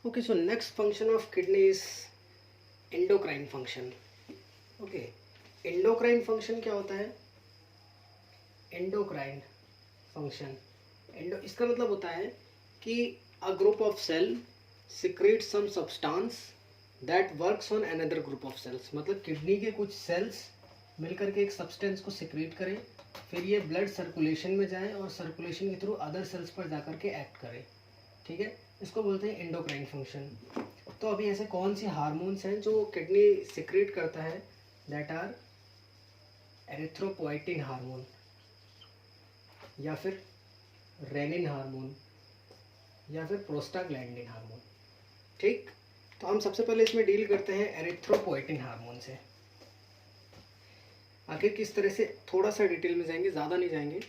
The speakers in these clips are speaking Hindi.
Okay, so next function of kidney is endocrine function. Okay, endocrine function क्या होता है? एंडोक्राइन फंक्शन, एंडो इसका मतलब होता है कि a group of cell secrete some substance that works on another group of cells. मतलब किडनी के कुछ सेल्स मिलकर के एक सब्सटेंस को सिक्रेट करें, फिर ये ब्लड सर्कुलेशन में जाए और सर्कुलेशन के थ्रू अदर सेल्स पर जाकर के एक्ट करे। ठीक है, इसको बोलते हैं एंडोक्राइन फंक्शन। तो अभी ऐसे कौन सी हार्मोन्स हैं जो किडनी सिक्रेट करता है? दैट आर एरिथ्रोपोइटिन हार्मोन, या फिर रेनिन हार्मोन, या फिर प्रोस्टाग्लैंडिन हार्मोन। ठीक, तो हम सबसे पहले इसमें डील करते हैं एरिथ्रोपोइटिन हार्मोन से। आखिर किस तरह से, थोड़ा सा डिटेल में जाएंगे, ज़्यादा नहीं जाएंगे।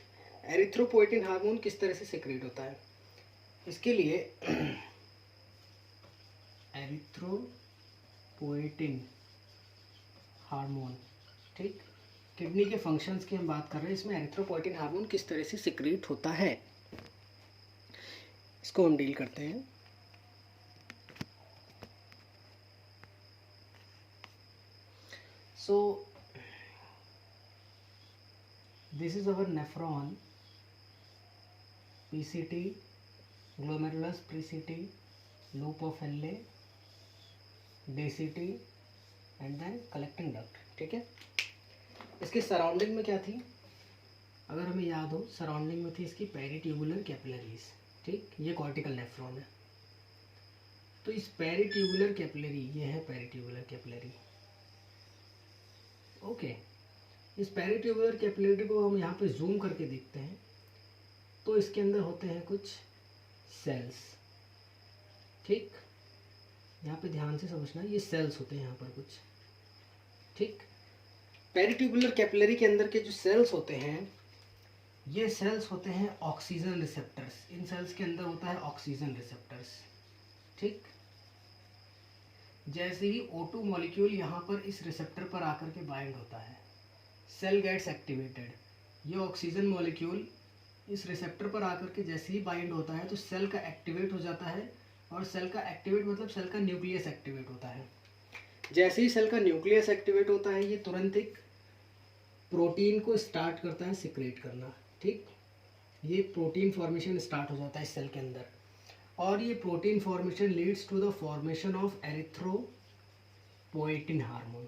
एरिथ्रोपोइटिन हार्मोन किस तरह से सिक्रेट होता है, इसके लिए एरिथ्रोपोइटिन हार्मोन, ठीक, किडनी के फंक्शंस की हम बात कर रहे हैं, इसमें एरिथ्रोपोइटिन हार्मोन किस तरह से सिक्रेट होता है इसको हम डील करते हैं। So this is our nephron, PCT, glomerulus PCT, loop of Henle, DCT and then collecting duct. ठीक है, इसके सराउंडिंग में क्या थी? अगर हमें याद हो, सराउंडिंग में थी इसकी पेरिट्यूबुलर कैपिलरीज। ठीक, ये कॉर्टिकल नेफ्रॉन है। तो इस पेरिट्यूबुलर कैपिलरी, ये है पेरिट्यूबुलर कैपिलरी। ओके, इस पेरिट्यूबुलर कैपिलरी को हम यहाँ पे जूम करके देखते हैं तो इसके अंदर होते हैं कुछ सेल्स। ठीक, यहाँ पे ध्यान से समझना, ये सेल्स होते हैं यहाँ पर कुछ। ठीक, पेरिट्यूबुलर कैपिलरी के अंदर के जो सेल्स होते हैं, ये सेल्स होते हैं ऑक्सीजन रिसेप्टर्स। इन सेल्स के अंदर होता है ऑक्सीजन रिसेप्टर्स। ठीक, जैसे ही O2 मॉलिक्यूल यहाँ पर इस रिसेप्टर पर आकर के बाइंड होता है, सेल गेट्स एक्टिवेटेड। ये ऑक्सीजन मॉलिक्यूल इस रिसेप्टर पर आकर के जैसे ही बाइंड होता है तो सेल का एक्टिवेट हो जाता है, और सेल का एक्टिवेट मतलब सेल का न्यूक्लियस एक्टिवेट होता है। जैसे ही सेल का न्यूक्लियस एक्टिवेट होता है, ये तुरंत एक प्रोटीन को स्टार्ट करता है सिक्रेट करना। ठीक, ये प्रोटीन फॉर्मेशन स्टार्ट हो जाता है सेल के अंदर, और ये protein formation leads to the formation of erythropoietin hormone.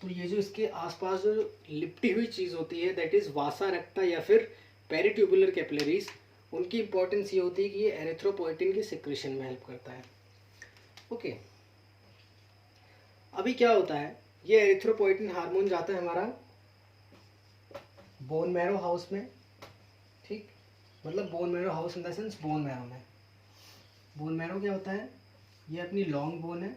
तो ये जो इसके आसपास जो लिपटी हुई चीज़ होती है, दैट इज वासा रेक्टा या फिर पेरिट्यूबुलर कैपिलरीज, उनकी इंपॉर्टेंस ये होती है कि ये एरिथ्रोपोइटिन की सिक्रेशन में हेल्प करता है। ओके, अभी क्या होता है, ये एरिथ्रोपोइटिन हार्मोन जाता है हमारा बोन मैरो हाउस में। ठीक, मतलब bone marrow house in the sense bone marrow में। बोन मैरो क्या होता है? ये अपनी लॉन्ग बोन है,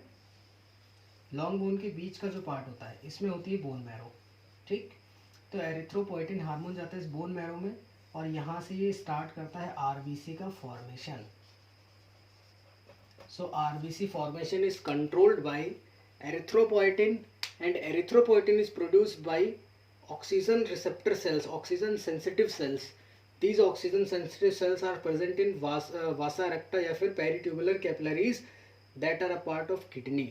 लॉन्ग बोन के बीच का जो पार्ट होता है इसमें होती है बोन मैरो। ठीक, तो एरिथ्रोपोइटिन हार्मोन जाता है इस बोन मैरो में, और यहाँ से ये स्टार्ट करता है आरबीसी का formation. So RBC formation is controlled by erythropoietin, and erythropoietin is produced by oxygen receptor cells, oxygen sensitive sales. These oxygen sensitive cells are present in vasa recta या फिर peritubular capillaries that are a part of kidney.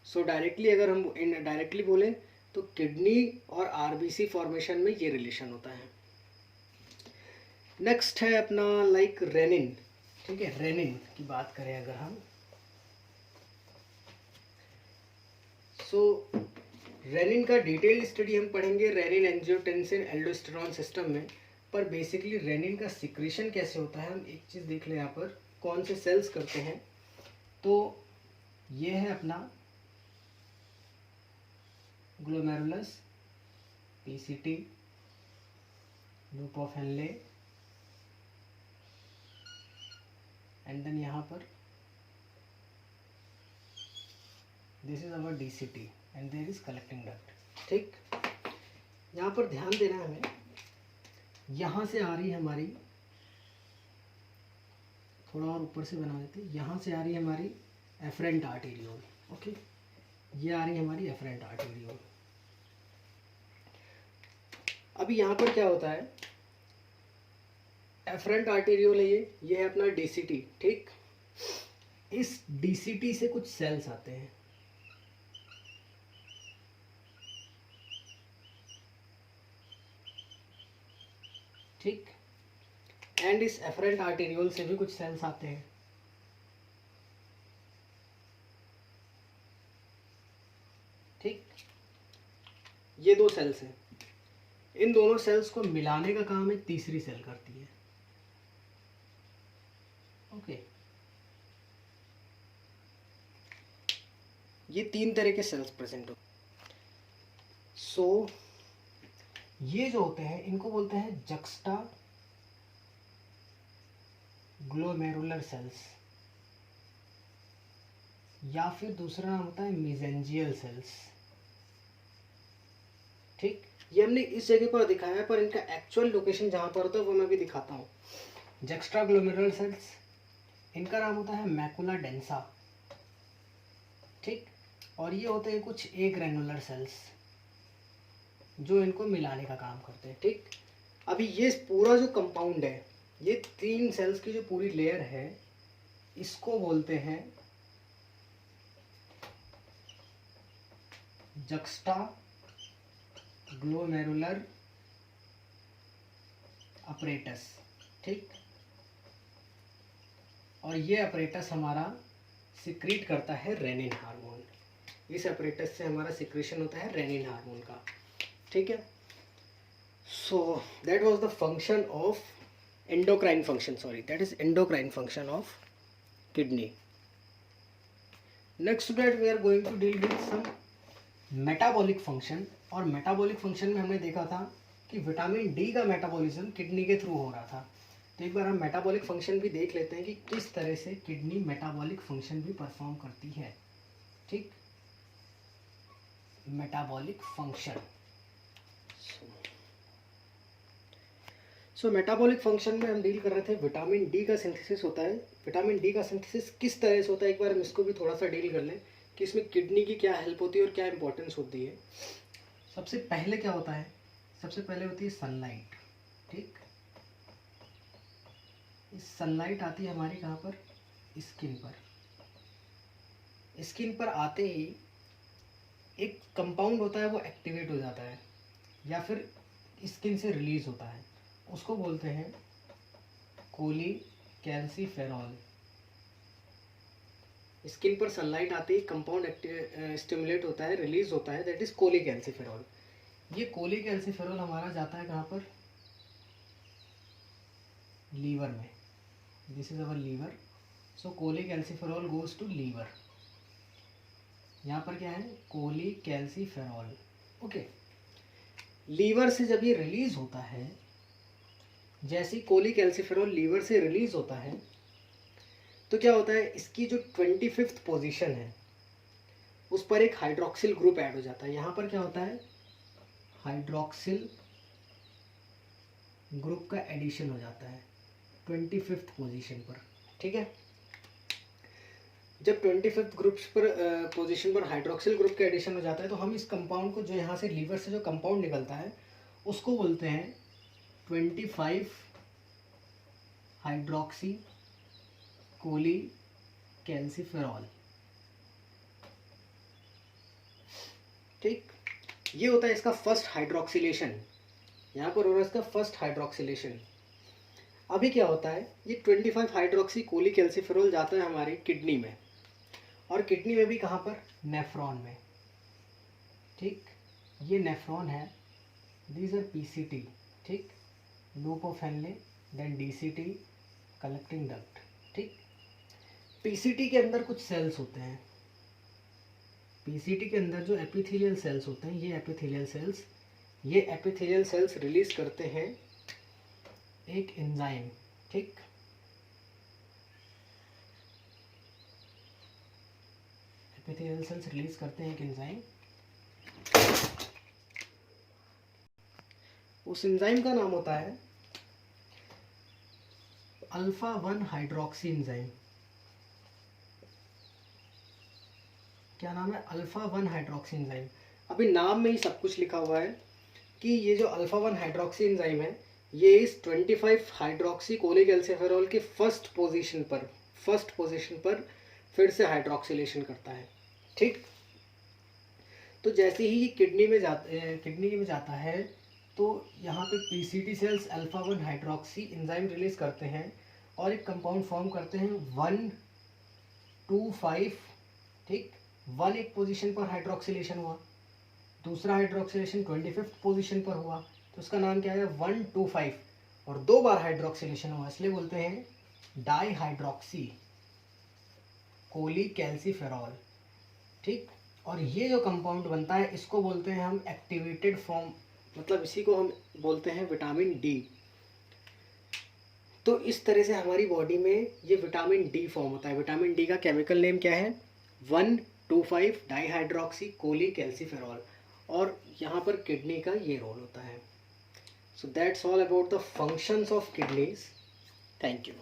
So directly अगर हम इनडायरेक्टली बोलें तो किडनी और आरबीसी फॉर्मेशन में ये रिलेशन होता है। नेक्स्ट है अपना लाइक रेनिन। ठीक है, रेनिन की बात करें अगर हम, सो रेनिन का डिटेल स्टडी हम पढ़ेंगे रेनिन एंजियोटेंसिन एल्डोस्टेरॉन सिस्टम में। पर बेसिकली रेनिन का सिक्रीशन कैसे होता है, हम एक चीज़ देख लें यहाँ पर, कौन से सेल्स करते हैं। तो ये है अपना glomerulus PCT, loop of Henle, and then यहाँ पर this is our DCT and there is collecting duct. ठीक, यहाँ पर ध्यान देना है हमें, यहाँ से आ रही है हमारी, थोड़ा और ऊपर से बना देते, यहाँ से आ रही है हमारी एफरेंट आर्टेरियोल। ओके, ये आ रही है हमारी एफरेंट आर्टेरियोल। अभी यहाँ पर क्या होता है, एफरेंट आर्टेरियोल है ये है अपना डीसीटी, ठीक। इस डीसीटी से कुछ सेल्स आते हैं, ठीक। एंड इस एफरेंट आर्टेरियोल से भी कुछ सेल्स आते हैं, ठीक। ये दो सेल्स हैं, इन दोनों सेल्स को मिलाने का काम एक तीसरी सेल करती है, ओके। ये तीन तरह के सेल्स प्रेजेंट हो। सो ये जो होते हैं इनको बोलते हैं जक्स्टा ग्लोमेरुलर सेल्स, या फिर दूसरा नाम होता है मेसेंजियल सेल्स, ठीक। ये हमने इस जगह पर दिखाया है, पर इनका एक्चुअल लोकेशन जहां पर होता है वो मैं भी दिखाता हूँ। जक्स्टा ग्लोमेरुलर सेल्स, इनका नाम होता है मैकुला डेंसा, ठीक। और ये होते हैं कुछ ए ग्रैनुलर सेल्स जो इनको मिलाने का काम करते हैं, ठीक। अभी ये पूरा जो कंपाउंड है, ये तीन सेल्स की जो पूरी लेयर है, इसको बोलते हैं जक्स्टा ग्लोमेरुलर अपरेटस, ठीक। और ये अपरेटस हमारा सिक्रीट करता है रेनिन हार्मोन। इस अपरेटस से हमारा सिक्रेशन होता है रेनिन हार्मोन का, ठीक है। So that was the function of endocrine function, sorry that is endocrine function of kidney. Next to that we are going to deal with some metabolic function. और मेटाबॉलिक फंक्शन में हमने देखा था कि विटामिन डी का मेटाबॉलिज्म किडनी के थ्रू हो रहा था। तो एक बार हम मेटाबॉलिक फंक्शन भी देख लेते हैं कि किस तरह से किडनी मेटाबॉलिक फंक्शन भी परफॉर्म करती है, ठीक। मेटाबॉलिक फंक्शन, सो मेटाबॉलिक फंक्शन में हम डील कर रहे थे विटामिन डी का सिंथेसिस होता है। विटामिन डी का सिंथेसिस किस तरह से होता है, एक बार हम इसको भी थोड़ा सा डील कर लें कि इसमें किडनी की क्या हेल्प होती है और क्या इंपॉर्टेंस होती है। सबसे पहले क्या होता है, सबसे पहले होती है सनलाइट, ठीक। इस सनलाइट आती है हमारी कहाँ पर, स्किन पर। स्किन पर आते ही एक कंपाउंड होता है वो एक्टिवेट हो जाता है या फिर स्किन से रिलीज होता है, उसको बोलते हैं कोलीकैल्सिफेरॉल। स्किन पर सनलाइट आते ही कंपाउंड स्टिमुलेट होता है, रिलीज होता है, दैट इज कोलीकैल्सिफेरॉल। ये कोलीकैल्सिफेरॉल हमारा जाता है कहाँ पर, लीवर में। This is our liver, so cholecalciferol goes to liver. यहाँ पर क्या है, कोलीकैल्सिफेरॉल, ओके। लीवर से जब ये रिलीज होता है, जैसे ही कोलीकैल्सिफेरॉल लीवर से रिलीज होता है तो क्या होता है, इसकी जो 25th पोजीशन है उस पर एक हाइड्रोक्सिल ग्रुप ऐड हो जाता है। यहाँ पर क्या होता है, हाइड्रोक्सिल ग्रुप का एडिशन हो जाता है 25th पोजीशन पर, ठीक है। जब 25th ग्रुप पर पोजीशन पर हाइड्रोक्सिल ग्रुप का एडिशन हो जाता है तो हम इस कंपाउंड को, जो यहाँ से लीवर से जो कंपाउंड निकलता है उसको बोलते हैं 25 हाइड्रोक्सी कोलीकैल्सिफेरॉल, ठीक। ये होता है इसका फर्स्ट हाइड्रोक्सिलेशन, यहाँ पर हो रहा है इसका फर्स्ट हाइड्रोक्सिलेशन। अभी क्या होता है, ये 25 हाइड्रोक्सी कोलीकैल्सिफेरॉल जाता है हमारी किडनी में, और किडनी में भी कहाँ पर, नेफ्रॉन में, ठीक। ये नेफ्रॉन है, दीज आर पीसीटी, ठीक। Loop of Henle, then DCT, collecting duct, ठीक। पीसीटी के अंदर कुछ सेल्स होते हैं, पीसीटी के अंदर जो एपिथेलियल सेल्स होते हैं, ये एपिथेलियल सेल्स रिलीज करते हैं एक एंजाइम, ठीक। एपिथेलियल सेल्स रिलीज करते हैं एक एंजाइम, उस एंजाइम का नाम होता है अल्फा 1 हाइड्रोक्सी एंजाइम। क्या नाम है, अल्फा 1 हाइड्रोक्सी एंजाइम। अभी नाम में ही सब कुछ लिखा हुआ है कि ये जो अल्फा 1 हाइड्रोक्सी एंजाइम है ये इस 25 हाइड्रोक्सी कोलीकैल्सिफेरॉल के फर्स्ट पोजीशन पर फिर से हाइड्रोक्सिलेशन करता है। ठीक, तो जैसे ही ये किडनी में जाता है तो यहाँ पे PCT cells alpha 1 hydroxy enzyme release करते हैं और एक कंपाउंड फॉर्म करते हैं 1,2,5। ठीक, 1 एक पोजीशन पर हाइड्रोक्सिलेशन हुआ, दूसरा हाइड्रोक्सिलेशन 25th पोजीशन पर हुआ, तो उसका नाम क्या है 1,2,5, और 2 बार हाइड्रोक्सिलेशन हुआ इसलिए बोलते हैं डाई हाइड्रोक्सी कोलीकैल्सिफेरॉल। ठीक, और ये जो कंपाउंड बनता है इसको बोलते हैं हम एक्टिवेटेड फॉर्म, मतलब इसी को हम बोलते हैं विटामिन डी। तो इस तरह से हमारी बॉडी में ये विटामिन डी फॉर्म होता है। विटामिन डी का केमिकल नेम क्या है 1,2,5 डाईहाइड्रोक्सी कोलीकैल्सिफेरॉल, और यहाँ पर किडनी का ये रोल होता है। So that's all about the functions of kidneys. Thank you.